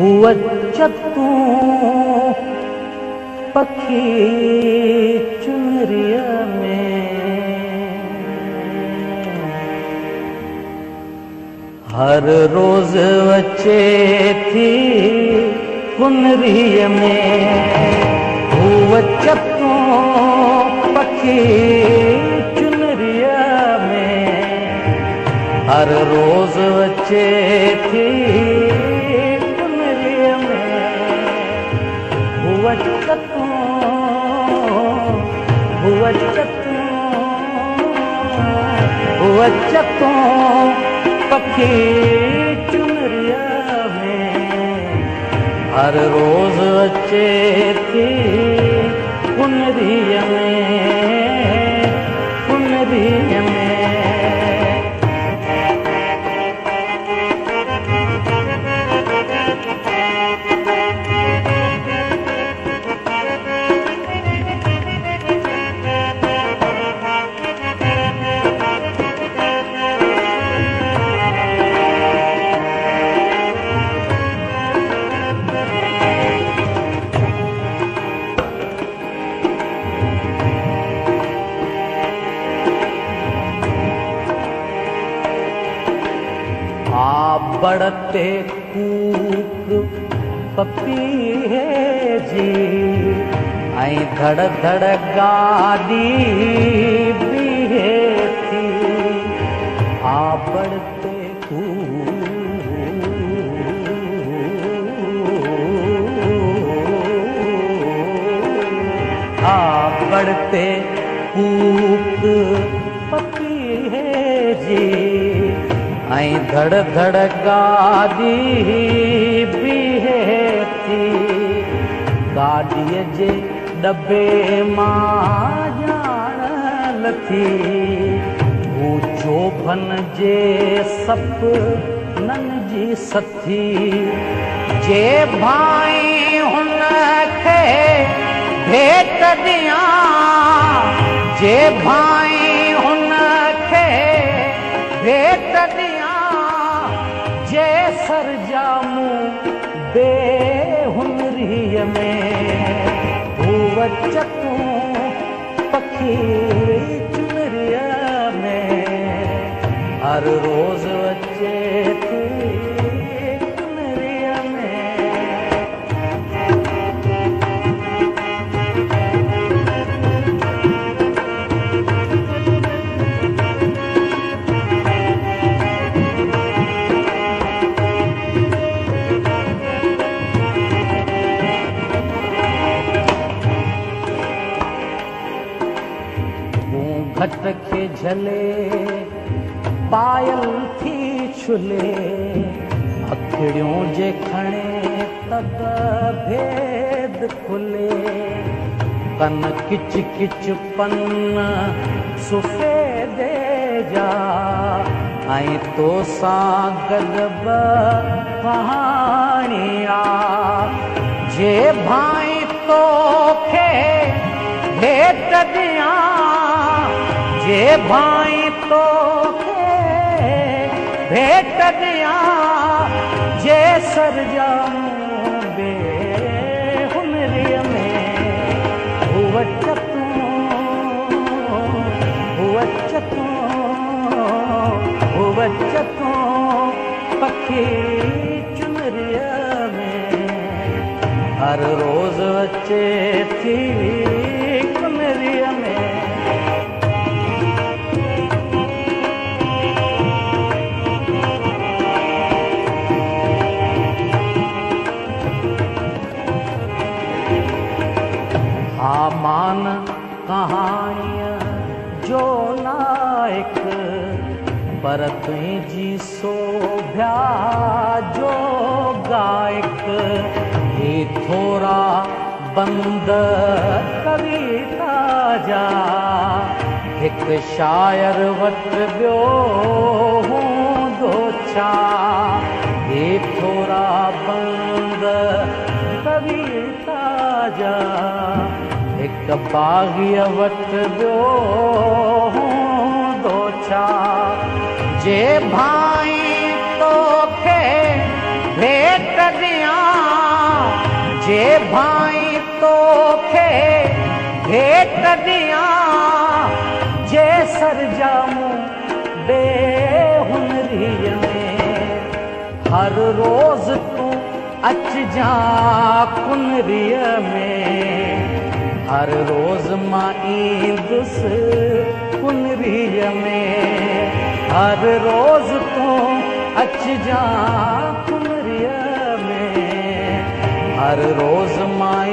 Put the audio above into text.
हुवचतूं पखी चुनरिया में हर रोज अचे थी कुनरीअ में हुवचतूं पखी चुनरिया में हर रोज अचे थी कुनरीअ में हुवचतूं पखी चुनरिया में हर रोज अचे थी कुनरीअ में बढ़ते कूक पपीहे जी ऐं धड़ धड़ गाड़ी बीहे थी आ बढ़ते बढ़ते कूक पपीहे जी ऐं धड़ धड़ गाड़ी बीहे थी गाॾीअ जे डॿे मां ॼाण थी हू जोभन जे सपननि जी सथी जे भाई हुन खे भेट ॾियां जे भाई हुन खे भेट जे सरजामूं बेहुनरीअ में हुवचतूं पखी चुनरिया में हर रोज अचे थी कुनरीअ में घट खे झले पायल थी छुले अखिड़ियों जे खणे तब भेद खुले कन किच किच पन सुफ़ेदे जा ऐं तो सां गॾ कहाणिया जे भाई तोखे भेट ॾियां जे भाई तोखे भेट ॾियां जे सरजामूं बेहुनरीअ में हुवचतूं पखी चुनरिया में हर रोज अचे थी कुनरीअ में मान कहाणीअ जो लाइक पर तुंहिंजी सोभ्या जो गायक हे थोरा बंद कविता जा हिकु शायर वटि ॿियो हूंदो छा हे थोरा बंद कविता जा हिकु बाग़ीअ वटि ॿियो हूंदो छा जे भाई तोखे भेट ॾियां जे भाई तोखे भेट ॾियां जे सरजामूं बेहुनरीअ में हर रोज़ तूं अचजां कुनरीअ में हर रोज़ मां ईंदुसि कुनरीअ में हर रोज़ तूं अचजां कुनरीअ में हर रोज़ मां